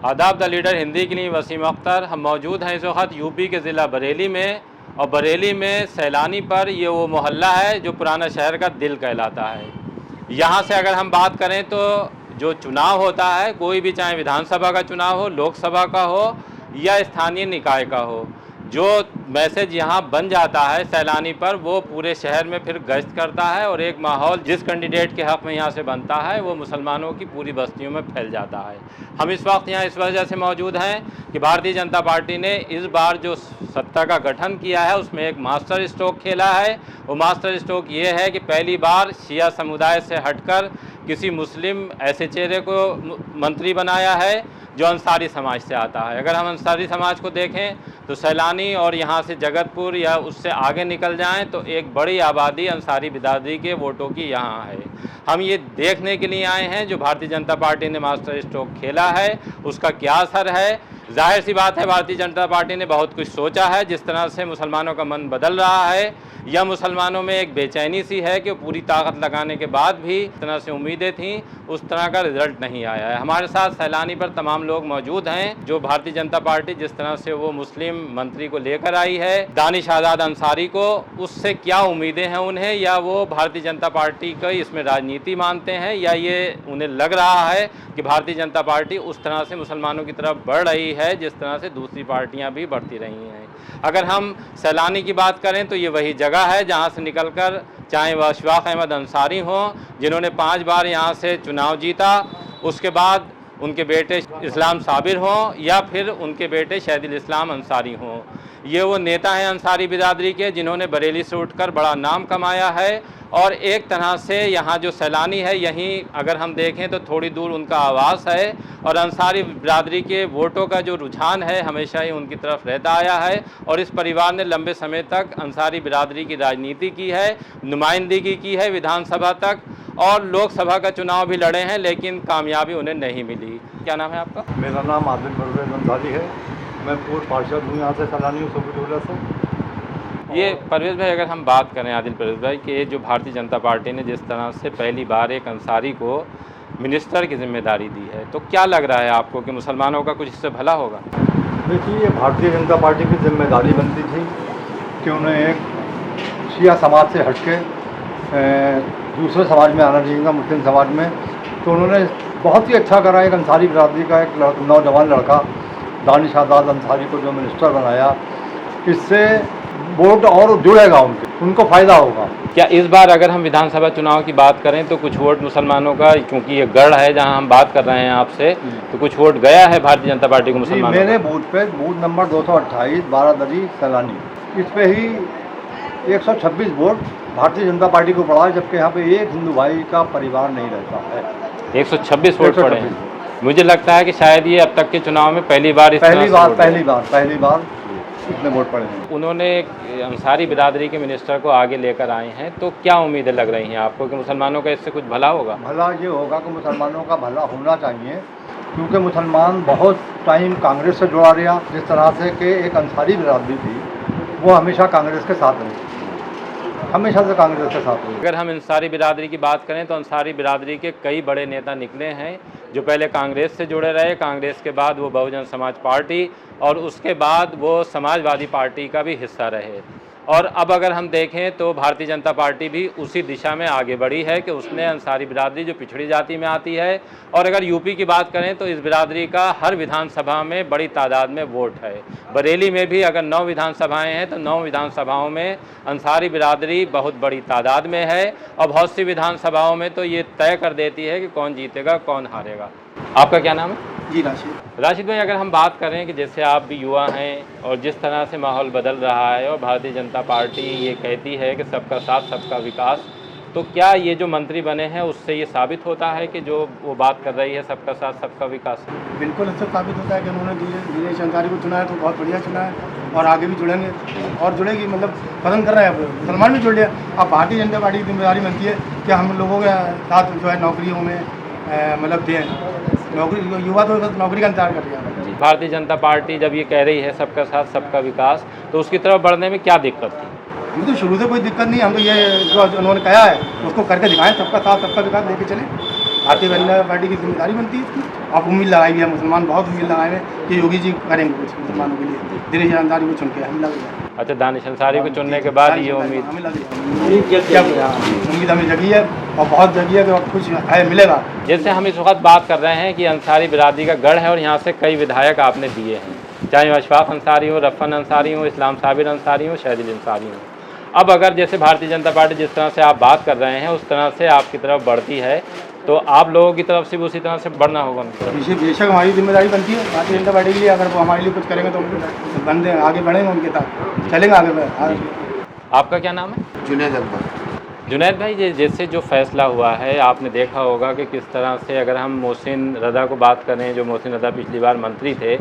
आदाब the leader Hindi के लिए वसीम अख्तर। हम मौजूद हैं इस वक्त यूपी के ज़िला बरेली में, और बरेली में सैलानी पर ये वो मोहल्ला है जो पुराना शहर का दिल कहलाता है। यहाँ से अगर हम बात करें तो जो चुनाव होता है, कोई भी, चाहे विधानसभा का चुनाव हो, लोकसभा का हो या स्थानीय निकाय का हो, जो मैसेज यहाँ बन जाता है सैलानी पर, वो पूरे शहर में फिर गश्त करता है और एक माहौल जिस कैंडिडेट के हक़ में यहाँ से बनता है वो मुसलमानों की पूरी बस्तियों में फैल जाता है। हम इस वक्त यहाँ इस वजह से मौजूद हैं कि भारतीय जनता पार्टी ने इस बार जो सत्ता का गठन किया है उसमें एक मास्टर स्ट्रोक खेला है। वो मास्टर स्ट्रोक ये है कि पहली बार शिया समुदाय से हटकर किसी मुस्लिम ऐसे चेहरे को मंत्री बनाया है जो अंसारी समाज से आता है। अगर हम अंसारी समाज को देखें तो सैलानी और यहाँ से जगतपुर या उससे आगे निकल जाएं तो एक बड़ी आबादी अंसारी बिरादरी के वोटों की यहाँ है। हम ये देखने के लिए आए हैं जो भारतीय जनता पार्टी ने मास्टर स्ट्रोक खेला है उसका क्या असर है। जाहिर सी बात है भारतीय जनता पार्टी ने बहुत कुछ सोचा है। जिस तरह से मुसलमानों का मन बदल रहा है या मुसलमानों में एक बेचैनी सी है कि पूरी ताकत लगाने के बाद भी जिस तरह से उम्मीदें थीं उस तरह का रिजल्ट नहीं आया है। हमारे साथ सैलानी पर तमाम लोग मौजूद हैं जो भारतीय जनता पार्टी जिस तरह से वो मुस्लिम मंत्री को लेकर आई है दानिश आज़ाद अंसारी को, उससे क्या उम्मीदें हैं उन्हें, या वो भारतीय जनता पार्टी का इसमें राजनीति मानते हैं, या ये उन्हें लग रहा है कि भारतीय जनता पार्टी उस तरह से मुसलमानों की तरफ बढ़ रही है जिस तरह से दूसरी पार्टियां भी बढ़ती रही हैं। अगर हम सैलानी की बात करें तो ये वही जगह है जहां से निकलकर चाहे वह अशफाक अहमद अंसारी हों जिन्होंने 5 बार यहां से चुनाव जीता, उसके बाद उनके बेटे इस्लाम साबिर हों या फिर उनके बेटे शहीदुल इस्लाम अंसारी हों, ये वो नेता हैं अंसारी बिरादरी के जिन्होंने बरेली से उठकर बड़ा नाम कमाया है। और एक तरह से यहाँ जो सैलानी है यहीं अगर हम देखें तो थोड़ी दूर उनका आवास है, और अंसारी बिरादरी के वोटों का जो रुझान है हमेशा ही उनकी तरफ रहता आया है। और इस परिवार ने लंबे समय तक अंसारी बिरादरी की राजनीति की है, नुमाइंदगी की है विधानसभा तक, और लोकसभा का चुनाव भी लड़े हैं लेकिन कामयाबी उन्हें नहीं मिली। क्या नाम है आपका? मेरा नाम आदिल परवेज अंसारी है। मैं पूर्व पार्षद हूँ यहाँ से सैलानी हूँ सोबीटोला से। ये परवेज़ भाई, अगर हम बात करें आदिल परवेज़ भाई कि जो भारतीय जनता पार्टी ने जिस तरह से पहली बार एक अंसारी को मिनिस्टर की जिम्मेदारी दी है, तो क्या लग रहा है आपको कि मुसलमानों का कुछ इससे भला होगा? देखिए, ये भारतीय जनता पार्टी की जिम्मेदारी बनती थी कि उन्हें एक शिया समाज से हटके दूसरे समाज में आना चाहिए था, मुस्लिम समाज में। तो उन्होंने बहुत ही अच्छा करा। एक अंसारी बिरादरी का एक नौजवान लड़का दानिश आज़ाद अंसारी को जो मिनिस्टर बनाया, इससे वोट और जुड़ेगा, उनको फ़ायदा होगा। क्या इस बार अगर हम विधानसभा चुनाव की बात करें तो कुछ वोट मुसलमानों का, क्योंकि ये गढ़ है जहां हम बात कर रहे हैं आपसे, तो कुछ वोट गया है भारतीय जनता पार्टी को मुसलमानों? मेरे बूथ पे, बूथ नंबर 228 बारादरी सैलानी, इस पे ही 126 वोट भारतीय जनता पार्टी को पड़ा है, जबकि यहाँ पे एक हिंदू भाई का परिवार नहीं रहता है। 126 वोट पड़े हैं। मुझे लगता है कि शायद ये अब तक के चुनाव में पहली बार इतने वोट पड़े हैं। उन्होंने अंसारी बिरादरी के मिनिस्टर को आगे लेकर आए हैं, तो क्या उम्मीदें लग रही हैं आपको कि मुसलमानों का इससे कुछ भला होगा? भला ये होगा कि मुसलमानों का भला होना चाहिए, क्योंकि मुसलमान बहुत टाइम कांग्रेस से जुड़ा रहा। जिस तरह से कि एक अंसारी बिरादरी थी वो हमेशा कांग्रेस के साथ रही, हमेशा से कांग्रेस के साथ रही। अगर हम अंसारी बिरादरी की बात करें तो अंसारी बिरादरी के कई बड़े नेता निकले हैं जो पहले कांग्रेस से जुड़े रहे, कांग्रेस के बाद वो बहुजन समाज पार्टी, और उसके बाद वो समाजवादी पार्टी का भी हिस्सा रहे। और अब अगर हम देखें तो भारतीय जनता पार्टी भी उसी दिशा में आगे बढ़ी है कि उसने अंसारी बिरादरी जो पिछड़ी जाति में आती है, और अगर यूपी की बात करें तो इस बिरादरी का हर विधानसभा में बड़ी तादाद में वोट है। बरेली में भी अगर 9 विधानसभाएं हैं तो 9 विधानसभाओं में अंसारी बिरादरी बहुत बड़ी तादाद में है, और बहुत सी विधानसभाओं में तो ये तय कर देती है कि कौन जीतेगा कौन हारेगा। आपका क्या नाम है? जी राशिद। राशिद भाई, अगर हम बात करें कि जैसे आप भी युवा हैं और जिस तरह से माहौल बदल रहा है और भारतीय जनता पार्टी ये कहती है कि सबका साथ सबका विकास, तो क्या ये जो मंत्री बने हैं उससे ये साबित होता है कि जो वो बात कर रही है सबका साथ सबका विकास? बिल्कुल इससे साबित होता है कि उन्होंने दिनेश अंसारी को चुना है तो बहुत बढ़िया चुना है, और आगे भी जुड़ेंगे और जुड़ेगी, मतलब पसंद कर रहे हैं। मुसलमान भी जुड़ लिया। अब भारतीय जनता पार्टी की जिम्मेदारी बनती है कि हम लोगों के साथ जो है नौकरियों में मतलब दें नौकरी। युवा तो नौकरी का इंतजार कर रही है। भारतीय जनता पार्टी जब ये कह रही है सबका साथ सबका विकास, तो उसकी तरफ बढ़ने में क्या दिक्कत थी? हमें तो शुरू से कोई दिक्कत नहीं, हम तो ये जो उन्होंने कहा है उसको करके दिखाएं, सबका साथ सबका विकास लेके चलें। भारतीय जनता पार्टी की जिम्मेदारी बनती है इसकी। आप उम्मीद लगाई है, मुसलमान बहुत उम्मीद लगाए हैं कि योगी जी करेंगे कुछ मुसलमानों के लिए। दिनेश अंसारी को चुन के हमें लग गया। अच्छा, दानिश अंसारी को चुनने के बाद ये उम्मीद हमें लग गया, उम्मीद हमें जगी है और बहुत जगी है कि अब कुछ है मिलेगा। जैसे हम इस वक्त बात कर रहे हैं कि अंसारी बिरादरी का गढ़ है और यहाँ से कई विधायक आपने दिए हैं, चाहे अशफाक अंसारी हो, रफ़न अंसारी हो, इस्लाम साबिर अंसारी हो, शहदुल अंसारी हो। अब अगर जैसे भारतीय जनता पार्टी जिस तरह से आप बात कर रहे हैं उस तरह से आपकी तरफ बढ़ती है तो आप लोगों की तरफ से भी उसी तरह से बढ़ना होगा उनकी तरफ। बेशक हमारी जिम्मेदारी बनती है भारतीय जनता पार्टी के लिए। अगर वो हमारे लिए कुछ करेंगे तो हम बंदे आगे बढ़ेंगे, उनके साथ चलेंगे आगे। आपका क्या नाम है? जुनैद अकबर। जुनैद भाई, जैसे जो फैसला हुआ है आपने देखा होगा कि किस तरह से, अगर हम मोहसिन रज़ा को बात करें, जो मोहसिन रज़ा पिछली बार मंत्री थे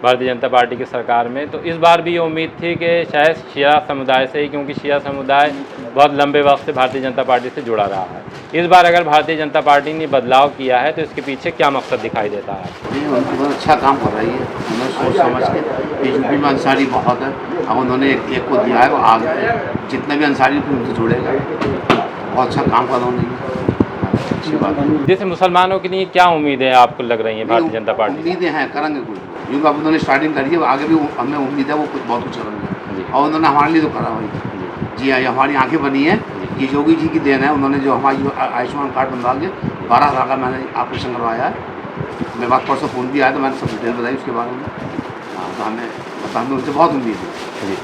भारतीय जनता पार्टी की सरकार में, तो इस बार भी ये उम्मीद थी कि शायद शिया समुदाय से ही, क्योंकि शिया समुदाय बहुत लंबे वक्त से भारतीय जनता पार्टी से जुड़ा रहा है। इस बार अगर भारतीय जनता पार्टी ने बदलाव किया है तो इसके पीछे क्या मकसद दिखाई देता है? नहीं, उनको बहुत अच्छा काम कर रही है, उन्होंने सोच समझ के। यूपी में अंसारी बहुत है, अब उन्होंने एक को दिया है, वो आगे जितने भी अंसारी उनसे जुड़ेगा। बहुत अच्छा काम कर रहा हूँ, अच्छी बात है। जैसे मुसलमानों के लिए क्या उम्मीदें आपको लग रही हैं भारतीय जनता पार्टी? उम्मीदें हैं, करेंगे कुछ, क्योंकि अब उन्होंने स्टार्टिंग करी है, आगे भी हमें उम्मीद है वो कुछ बहुत कुछ करेंगे। और उन्होंने हमारे लिए तो करा भाई जी हाँ, हमारी आंखें बनी है, ये योगी जी की देन है। उन्होंने जो हमारी आयुष्मान कार्ड बनवा के 12 लाख का मैंने ऑपरेशन करवाया है। मेरे पास परसों फ़ोन भी आया तो मैंने सब डिटेल बताई उसके बारे में। हाँ, तो हमें उनसे बहुत उम्मीद है जी।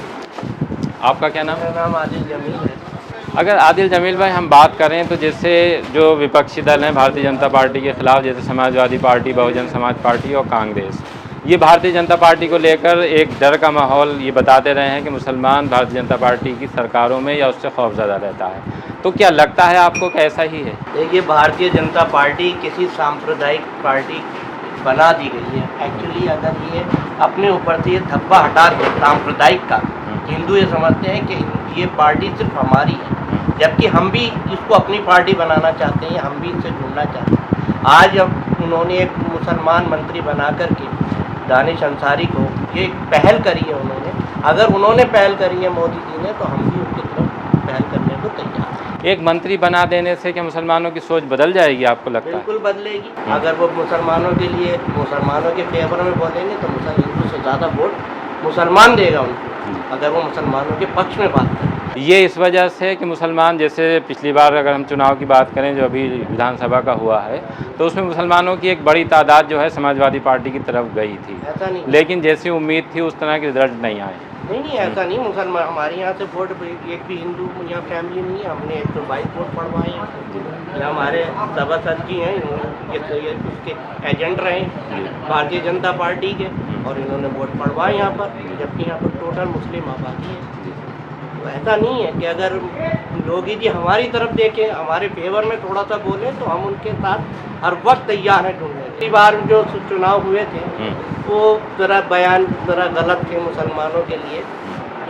आपका क्या नाम है? मेरा नाम आदिल जमील है। अगर आदिल जमील भाई हम बात करें तो जैसे जो विपक्षी दल हैं भारतीय जनता पार्टी के ख़िलाफ़, जैसे समाजवादी पार्टी, बहुजन समाज पार्टी और कांग्रेस, ये भारतीय जनता पार्टी को लेकर एक डर का माहौल ये बताते रहे हैं कि मुसलमान भारतीय जनता पार्टी की सरकारों में या उससे खौफज़दा रहता है। तो क्या लगता है आपको कि ऐसा ही है? देखिए, भारतीय जनता पार्टी किसी सांप्रदायिक पार्टी बना दी गई है। एक्चुअली अगर ये अपने ऊपर से ये धब्बा हटा दे सांप्रदायिक का, हिंदू ये समझते हैं कि ये पार्टी सिर्फ हमारी है, जबकि हम भी इसको अपनी पार्टी बनाना चाहते हैं, हम भी इससे जुड़ना चाहते हैं। आज अब उन्होंने एक मुसलमान मंत्री बना करके दानिश अंसारी को ये पहल करी है उन्होंने। अगर उन्होंने पहल करी है मोदी जी ने, तो हम भी उनकी तरफ पहल करने को तैयार हैं। एक मंत्री बना देने से क्या मुसलमानों की सोच बदल जाएगी आपको लगता है? बिल्कुल बदलेगी। अगर वो मुसलमानों के लिए, मुसलमानों के फेवर में बोलेंगे तो हिंदू से ज़्यादा वोट मुसलमान देगा उनको, अगर वो मुसलमानों के पक्ष में बात करें। ये इस वजह से कि मुसलमान, जैसे पिछली बार अगर हम चुनाव की बात करें जो अभी विधानसभा का हुआ है, तो उसमें मुसलमानों की एक बड़ी तादाद जो है समाजवादी पार्टी की तरफ गई थी, ऐसा नहीं, लेकिन जैसी उम्मीद थी उस तरह के रिजल्ट नहीं आए। नहीं ऐसा नहीं। मुसलमान हमारे यहाँ से वोट एक भी हिंदू यहाँ फैमिली नहीं है। हमने 122 वोट पढ़वाए हैं। यहाँ हमारे सभासद जी हैं, ये उसके एजेंट रहे भारतीय जनता पार्टी के, और इन्होंने वोट पढ़वाए यहाँ पर, जबकि यहाँ पर टोटल मुस्लिम आबादी है। तो ऐसा नहीं है कि अगर योगी जी हमारी तरफ देखें, हमारे फेवर में थोड़ा सा बोलें, तो हम उनके साथ हर वक्त तैयार हैं ढूंढने। पिछली बार जो चुनाव हुए थे वो ज़रा बयान ज़रा गलत थे मुसलमानों के लिए,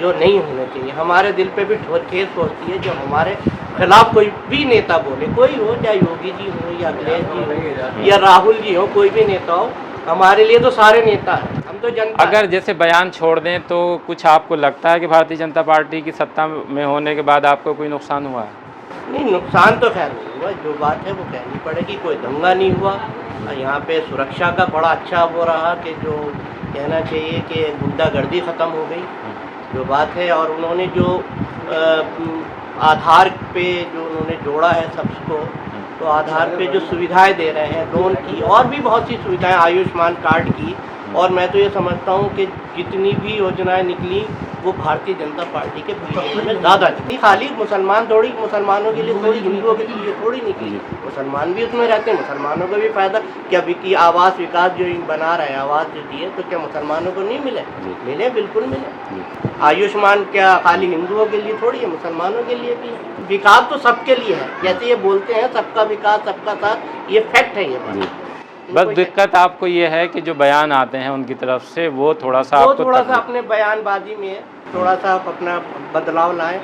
जो नहीं होने चाहिए। हमारे दिल पे भी ठेस पहुँचती है जब हमारे खिलाफ कोई भी नेता बोले, कोई हो, चाहे योगी जी हो या अखिलेश जी हो या राहुल जी हो, कोई भी नेता हो, हमारे लिए तो सारे नेता हैं, हम तो जनता। अगर जैसे बयान छोड़ दें तो कुछ आपको लगता है कि भारतीय जनता पार्टी की सत्ता में होने के बाद आपको कोई नुकसान हुआ है? नहीं, नुकसान तो खैर नहीं हुआ। जो बात है वो कहनी पड़ेगी, कोई दंगा नहीं हुआ। यहाँ पे सुरक्षा का बड़ा अच्छा वो रहा कि जो कहना चाहिए कि गुंडागर्दी ख़त्म हो गई, जो बात है। और उन्होंने जो आधार पे जो उन्होंने जोड़ा है सबको, तो आधार पे जो सुविधाएं दे रहे हैं, लोन की और भी बहुत सी सुविधाएं, आयुष्मान कार्ड की, और मैं तो ये समझता हूँ कि जितनी भी योजनाएं निकली वो भारतीय जनता पार्टी के बीजेपी में ज़्यादा निकली। खाली मुसलमान थोड़ी, मुसलमानों के लिए थोड़ी, हिंदुओं के लिए थोड़ी निकली, मुसलमान भी उसमें रहते हैं, मुसलमानों को भी फ़ायदा। क्या की आवास विकास जो बना रहे हैं, आवास जो दिए, तो क्या मुसलमानों को नहीं मिले? मिले, बिल्कुल मिले। आयुष्मान क्या खाली हिंदुओं के लिए थोड़ी है, मुसलमानों के लिए भी है। विकास तो सबके लिए है, जैसे ये बोलते हैं सबका विकास सबका साथ, ये फैक्ट है ये। बस दिक्कत आपको ये है कि जो बयान आते हैं उनकी तरफ से वो थोड़ा सा अपने बयानबाजी में थोड़ा सा अपना बदलाव लाएं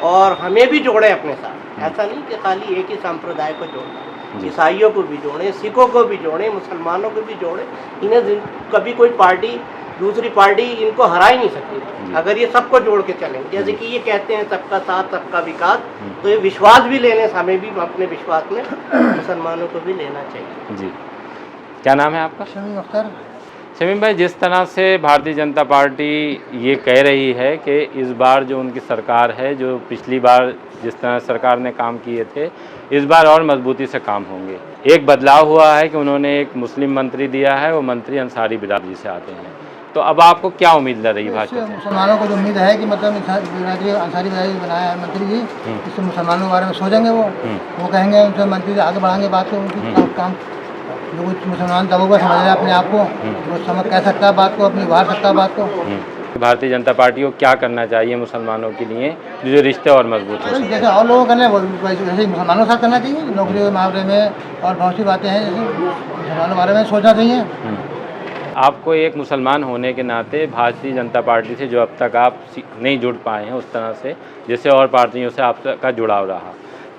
और हमें भी जोड़ें अपने साथ। ऐसा नहीं कि खाली एक ही संप्रदाय को जोड़ना, ईसाइयों को भी जोड़ें, सिखों को भी जोड़ें, मुसलमानों को भी जोड़ें। इन्हें कभी कोई पार्टी दूसरी पार्टी इनको हरा ही नहीं सकती अगर ये सबको जोड़ के चलेंगे। जैसे कि ये कहते हैं सबका साथ सबका विकास, तो ये विश्वास भी लेने से हमें भी अपने विश्वास में मुसलमानों को भी लेना चाहिए। जी, क्या नाम है आपका? शमीम अख्तर। शमीम भाई, जिस तरह से भारतीय जनता पार्टी ये कह रही है कि इस बार जो उनकी सरकार है, जो पिछली बार जिस तरह सरकार ने काम किए थे, इस बार और मजबूती से काम होंगे। एक बदलाव हुआ है कि उन्होंने एक मुस्लिम मंत्री दिया है, वो मंत्री अंसारी बिरादरी से आते हैं। तो अब आपको क्या उम्मीद लग रही भाजपा से? मुसलमानों को जो उम्मीद है कि मतलब अंसारी बिरादरी बनाया है मंत्री जी, इससे मुसलमानों के बारे में सोचेंगे। वो कहेंगे, उनसे मंत्री से आगे बढ़ाएंगे बात को, उनकी काम जो कुछ मुसलमान दबोगा समझ रहे अपने आप को, वो समझ कह सकता है बात को, अपनी उभार सकता है बात को। भारतीय जनता पार्टी को क्या करना चाहिए मुसलमानों के लिए जो रिश्ते और मजबूत हो? जैसे और लोगों करना वैसे ही मुसलमानों के साथ करना चाहिए। नौकरी के मामले में और बहुत सी बातें हैं, जैसे मुसलमानों के बारे में सोचना चाहिए। आपको एक मुसलमान होने के नाते भारतीय जनता पार्टी से जो अब तक आप नहीं जुड़ पाए हैं उस तरह से जैसे और पार्टियों से आपका जुड़ाव रहा,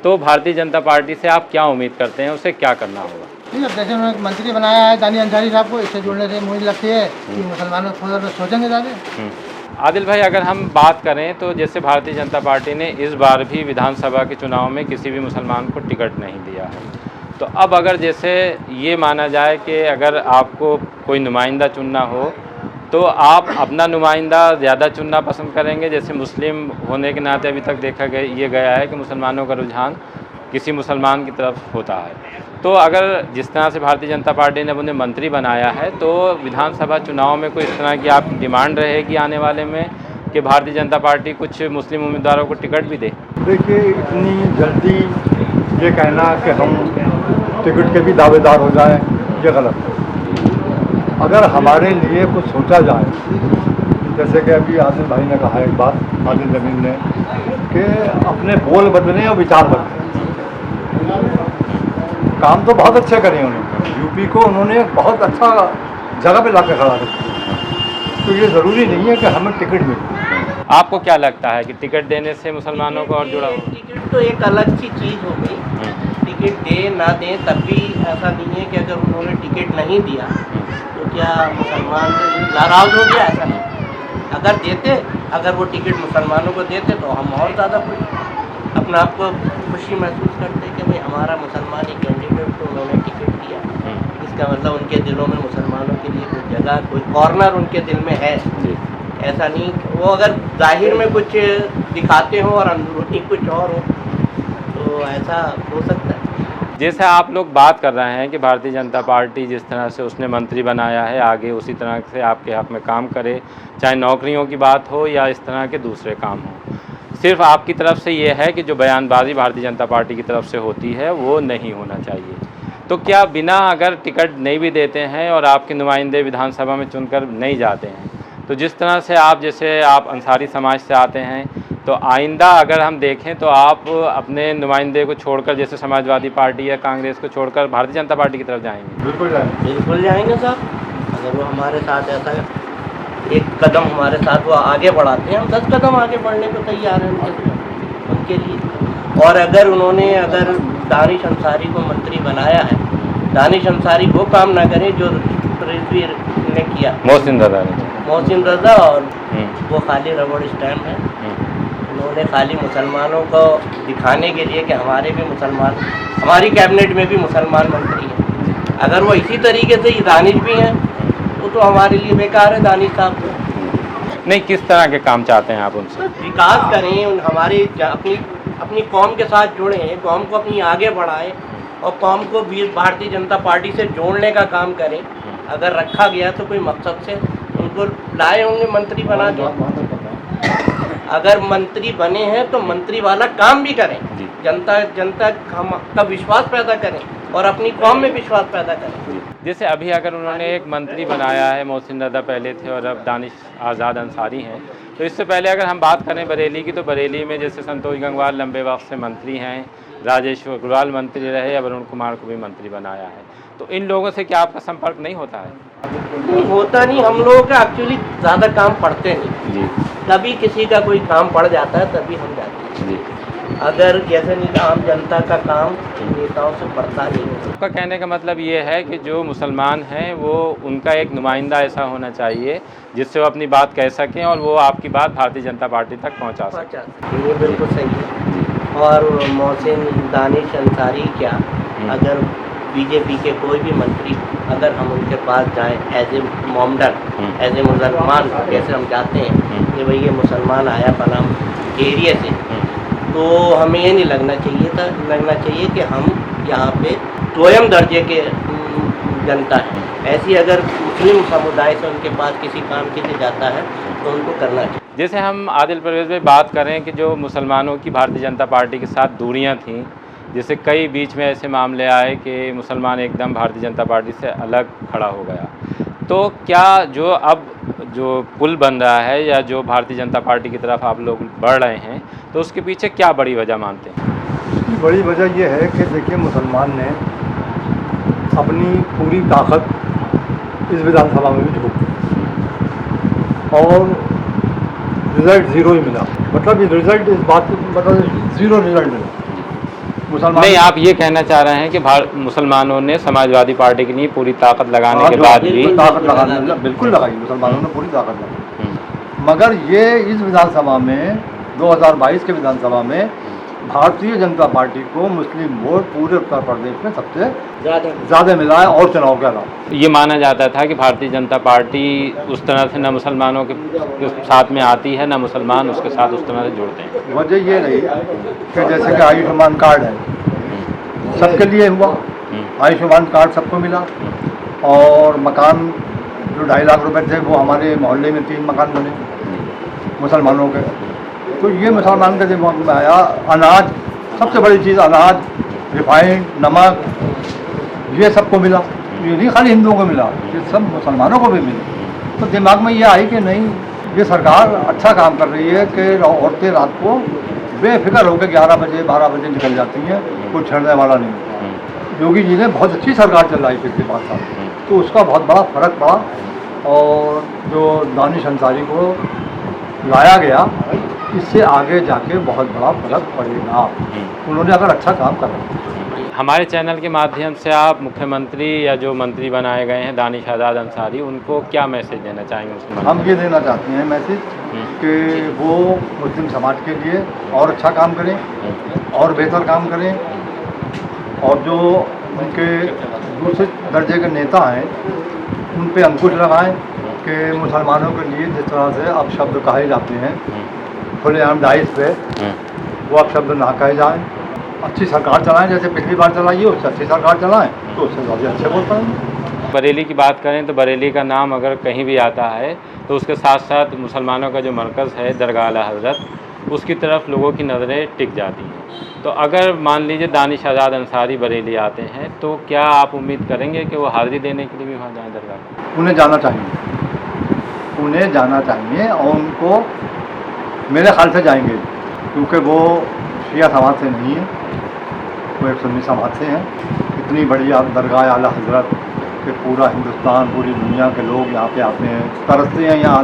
तो भारतीय जनता पार्टी से आप क्या उम्मीद करते हैं, उसे क्या करना होगा? ठीक है, जैसे उन्होंने मंत्री बनाया है दानिश अंसारी साहब को, इससे जुड़ने से मुझे लगती है कि मुसलमानों को सोचेंगे ज़्यादा। आदिल भाई, अगर हम बात करें तो जैसे भारतीय जनता पार्टी ने इस बार भी विधानसभा के चुनाव में किसी भी मुसलमान को टिकट नहीं दिया है, तो अब अगर जैसे ये माना जाए कि अगर आपको कोई नुमाइंदा चुनना हो तो आप अपना नुमाइंदा ज़्यादा चुनना पसंद करेंगे? जैसे मुस्लिम होने के नाते अभी तक देखा गया है कि मुसलमानों का रुझान किसी मुसलमान की तरफ होता है, तो अगर जिस तरह से भारतीय जनता पार्टी ने उन्हें मंत्री बनाया है, तो विधानसभा चुनाव में कोई इस तरह की आपकी डिमांड रहेगी आने वाले में कि भारतीय जनता पार्टी कुछ मुस्लिम उम्मीदवारों को टिकट भी दे? देखिए, इतनी जल्दी ये कहना कि हम टिकट के भी दावेदार हो जाएं, ये गलत है। अगर हमारे लिए कुछ सोचा जाए, जैसे कि अभी आदिल भाई ने कहा एक बात, आदिल जमीन ने, कि अपने बोल बदलें और विचार बदलें। काम तो बहुत अच्छे करे उन्होंने, यूपी को उन्होंने बहुत अच्छा जगह पे लाकर खड़ा कर दिया, तो ये ज़रूरी नहीं है कि हमें टिकट मिले। आपको क्या लगता है कि टिकट देने से मुसलमानों को और जुड़ा हो? टिकट तो एक अलग सी चीज़ हो गई, टिकट दे ना दे तब भी ऐसा नहीं है कि अगर उन्होंने टिकट नहीं दिया तो क्या मुसलमान नाराज़ हो गया? ऐसा नहीं। अगर देते, अगर वो टिकट मुसलमानों को देते तो हम और ज़्यादा अपने आप को खुशी महसूस करते कि भाई हमारा मुसलमान ही कैंडिडेट को उन्होंने टिकट दिया। इसका मतलब उनके दिलों में मुसलमानों के लिए कोई जगह, कोई कॉर्नर उनके दिल में है। ऐसा नहीं वो अगर जाहिर में कुछ दिखाते हो और अंदरूनी कुछ और हो, तो ऐसा हो सकता है। जैसे आप लोग बात कर रहे हैं कि भारतीय जनता पार्टी जिस तरह से उसने मंत्री बनाया है, आगे उसी तरह से आपके हक़ में काम करे, चाहे नौकरियों की बात हो या इस तरह के दूसरे काम हो। सिर्फ आपकी तरफ से ये है कि जो बयानबाजी भारतीय जनता पार्टी की तरफ से होती है वो नहीं होना चाहिए। तो क्या बिना अगर टिकट नहीं भी देते हैं और आपके नुमाइंदे विधानसभा में चुनकर नहीं जाते हैं, तो जिस तरह से आप जैसे आप अंसारी समाज से आते हैं, तो आइंदा अगर हम देखें तो आप अपने नुमाइंदे को छोड़कर जैसे समाजवादी पार्टी या कांग्रेस को छोड़कर भारतीय जनता पार्टी की तरफ जाएंगे? बिल्कुल जाएंगे, बिल्कुल जाएंगे साहब। अगर वो हमारे साथ ऐसा एक कदम हमारे साथ वो आगे बढ़ाते हैं, हम 10 कदम आगे बढ़ने को तैयार हैं उनके लिए। और अगर उन्होंने अगर दानिश अंसारी को मंत्री बनाया है, दानिश अंसारी वो काम ना करें जो रिजवी ने किया, मोहसिन रज़ा, और वो खाली रबड़ स्टैम्प है। उन्होंने खाली मुसलमानों को दिखाने के लिए कि हमारे भी मुसलमान, हमारी कैबिनेट में भी मुसलमान मंत्री हैं। अगर वो इसी तरीके से ही दानिश भी हैं तो हमारे लिए बेकार है दानिश साहब। नहीं, किस तरह के काम चाहते हैं आप उनसे? विकास करें, हमारे अपनी कौम के साथ जुड़ें, कौम को अपनी आगे बढ़ाएं और कौम को भी भारतीय जनता पार्टी से जोड़ने का काम करें। अगर रखा गया तो कोई मकसद से उनको लाए होंगे मंत्री बना के। अगर मंत्री बने हैं तो मंत्री वाला काम भी करें, जनता का विश्वास पैदा करें और अपनी कौम में विश्वास पैदा करें। जैसे अभी अगर उन्होंने एक मंत्री बनाया है, मोहसिन रज़ा पहले थे और अब दानिश आज़ाद अंसारी हैं, तो इससे पहले अगर हम बात करें बरेली की, तो बरेली में जैसे संतोष गंगवार लंबे वक्त से मंत्री हैं, राजेश्वर अग्रवाल मंत्री रहे, अब अरुण कुमार को भी मंत्री बनाया है, तो इन लोगों से क्या आपका संपर्क नहीं होता है? नहीं होता नहीं, हम लोगों का एक्चुअली ज़्यादा काम पड़ते नहीं जी। कभी किसी का कोई काम पड़ जाता है तभी हम जाते हैं। जी। अगर जैसे नहीं आम जनता का काम नेताओं से बढ़ता नहीं है। आपका कहने का मतलब ये है कि जो मुसलमान हैं वो उनका एक नुमाइंदा ऐसा होना चाहिए जिससे वो अपनी बात कह सकें और वो आपकी बात भारतीय जनता पार्टी तक पहुंचा सकें। ये बिल्कुल सही है। और मोहसिन दानिश अंसारी क्या, अगर बीजेपी के कोई भी मंत्री अगर हम उनके पास जाएं as a Mohammedan, as a मुसलमान, जैसे हम जाते हैं कि भाई ये मुसलमान आया पनाम एरिया से, तो हमें ये नहीं लगना चाहिए कि हम यहाँ पे दोयम दर्जे के जनता है। ऐसी अगर मुस्लिम समुदाय से उनके पास किसी काम के लिए जाता है तो उनको करना चाहिए। जैसे हम आदिल परवेज़ में बात करें कि जो मुसलमानों की भारतीय जनता पार्टी के साथ दूरियां थीं, जैसे कई बीच में ऐसे मामले आए कि मुसलमान एकदम भारतीय जनता पार्टी से अलग खड़ा हो गया, तो क्या जो पुल बन रहा है या जो भारतीय जनता पार्टी की तरफ आप लोग बढ़ रहे हैं, तो उसके पीछे क्या बड़ी वजह मानते हैं? इसकी बड़ी वजह यह है कि देखिए, मुसलमान ने अपनी पूरी ताकत इस विधानसभा में भी झोंक दी और रिजल्ट ज़ीरो ही मिला। मतलब रिजल्ट इस बात मतलब ज़ीरो रिजल्ट मिला मुसलमान। नहीं, आप ये कहना चाह रहे हैं कि मुसलमानों ने समाजवादी पार्टी के लिए पूरी ताकत लगाने के बाद भी ताकत लगाने बिल्कुल लगाई, मुसलमानों ने पूरी ताकत लगाई, मगर ये इस विधानसभा में 2022 के विधानसभा में भारतीय जनता पार्टी को मुस्लिम वोट पूरे उत्तर प्रदेश में सबसे ज़्यादा मिला है और चुनाव के अलावा। ये माना जाता था कि भारतीय जनता पार्टी उस तरह से न मुसलमानों के साथ में आती है, न मुसलमान उसके साथ उस तरह से जुड़ते हैं। वजह ये रही कि जैसे कि आयुष्मान कार्ड है, सबके लिए हुआ, आयुष्मान कार्ड सबको मिला, और मकान जो 2.5 लाख रुपए थे वो हमारे मोहल्ले में 3 मकान बने मुसलमानों के। तो ये मुसलमान के दिमाग में आया, अनाज, सबसे बड़ी चीज़ अनाज, रिफाइंड, नमक, ये सबको मिला। ये नहीं खाली हिंदुओं को मिला, ये सब मुसलमानों को भी मिला। तो दिमाग में ये आई कि नहीं, ये सरकार अच्छा काम कर रही है कि औरतें रात को बेफिक्र होकर 11 बजे 12 बजे निकल जाती हैं, कोई छेड़ने वाला नहीं। योगी जी ने बहुत अच्छी सरकार चलाई पिछले 5 साल, तो उसका बहुत बड़ा फ़र्क पड़ा। और जो दानिश अंसारी को लाया गया, इससे आगे जाके बहुत बड़ा फर्क पड़ेगा। उन्होंने अगर अच्छा काम करा। हमारे चैनल के माध्यम से आप मुख्यमंत्री या जो मंत्री बनाए गए हैं दानिश आज़ाद अंसारी, उनको क्या मैसेज देना चाहेंगे? हम ये देना चाहते हैं मैसेज कि वो मुस्लिम समाज के लिए और अच्छा काम करें और बेहतर काम करें, और जो उनके दूसरे दर्जे के नेता हैं उन पे अंकुश लगाएं कि मुसलमानों के लिए जिस तरह से अब शब्द कहे जाते हैं खुलेआम डाइस पे, वो अब शब्द ना कहे जाएँ। अच्छी सरकार चलाएं, जैसे पिछली बार चलाई है उससे अच्छी सरकार चलाएं तो उससे ज़्यादा अच्छे बोल पाएंगे। बरेली की बात करें तो बरेली का नाम अगर कहीं भी आता है तो उसके साथ साथ मुसलमानों का जो मरकज़ है दरगाह आला हज़रत, उसकी तरफ लोगों की नज़रें टिक जाती हैं। तो अगर मान लीजिए दानिश आज़ाद अंसारी बरेली आते हैं तो क्या आप उम्मीद करेंगे कि वो हाज़िरी देने के लिए भी वहाँ जाएँ दरगाह? उन्हें जाना चाहिए और उनको मेरे ख्याल से जाएंगे, क्योंकि वो शिया समाज से नहीं है, वो एक सुन्नी समाज से हैं। इतनी बड़ी दरगाह आला हज़रत कि पूरा हिंदुस्तान, पूरी दुनिया के लोग यहाँ पे आते हैं, तरसते हैं यहाँ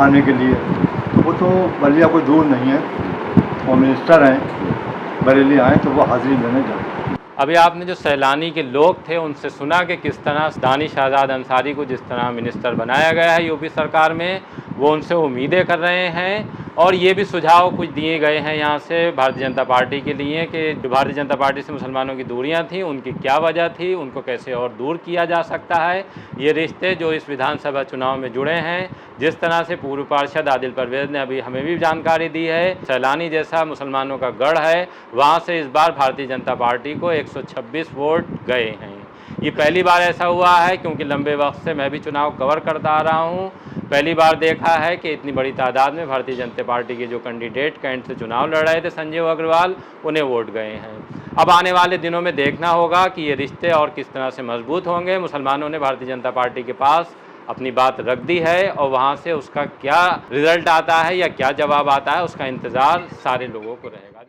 आने के लिए। तो वो तो बलिया कोई दूर नहीं है, वो मिनिस्टर हैं, बरेली आए तो वो हाज़िरी देने जाए। अभी आपने जो सैलानी के लोग थे उनसे सुना कि किस तरह दानिश आज़ाद अंसारी को जिस तरह मिनिस्टर बनाया गया है यूपी सरकार में, वो उनसे उम्मीदें कर रहे हैं, और ये भी सुझाव कुछ दिए गए हैं यहाँ से भारतीय जनता पार्टी के लिए कि जो भारतीय जनता पार्टी से मुसलमानों की दूरियां थी उनकी क्या वजह थी, उनको कैसे और दूर किया जा सकता है। ये रिश्ते जो इस विधानसभा चुनाव में जुड़े हैं, जिस तरह से पूर्व पार्षद आदिल परवेज़ ने अभी हमें भी जानकारी दी है, सैलानी जैसा मुसलमानों का गढ़ है, वहाँ से इस बार भारतीय जनता पार्टी को 126 वोट गए हैं। ये पहली बार ऐसा हुआ है, क्योंकि लंबे वक्त से मैं भी चुनाव कवर करता आ रहा हूँ। पहली बार देखा है कि इतनी बड़ी तादाद में भारतीय जनता पार्टी के जो कैंडिडेट कैंट से चुनाव लड़ रहे थे संजीव अग्रवाल, उन्हें वोट गए हैं। अब आने वाले दिनों में देखना होगा कि ये रिश्ते और किस तरह से मजबूत होंगे। मुसलमानों ने भारतीय जनता पार्टी के पास अपनी बात रख दी है, और वहाँ से उसका क्या रिजल्ट आता है या क्या जवाब आता है, उसका इंतज़ार सारे लोगों को रहेगा।